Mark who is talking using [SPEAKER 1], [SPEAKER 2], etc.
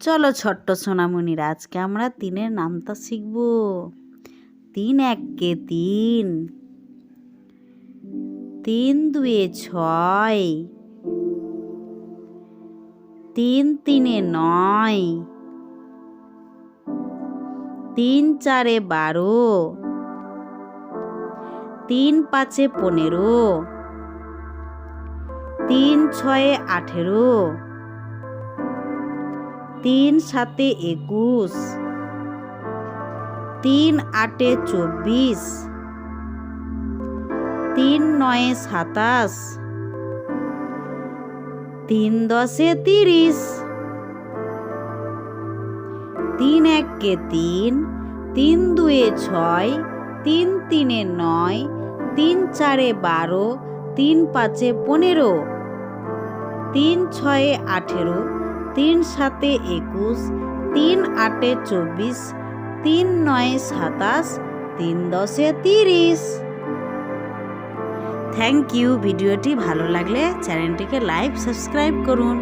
[SPEAKER 1] চলো ছোট্ট সোনামণিরা, আজকে আমরা তিনের নামতা শিখব। 3 একে 3, 3 দুয়ে 6, 3 তিনে 9, 3 চারে 12, 3 পাঁচে 15, 3 ছয়ে 18, 3 সাতে 21, 3 আটে 24, 3 নয়ে 27, 3 দশে 30, 3 একে 3, 3 দুয়ে 6, 3 তিনে 9, 3 চারে 12, 3 পাঁচে 15, 3 ছয়ে 18, 3 সাতে 21, 3 আটে 24, 3 নয়ে 27, 3 দশে 30। Thank you. ভিডিওটি ভালো লাগলে চ্যানেলটিকে লাইক সাবস্ক্রাইব করুন।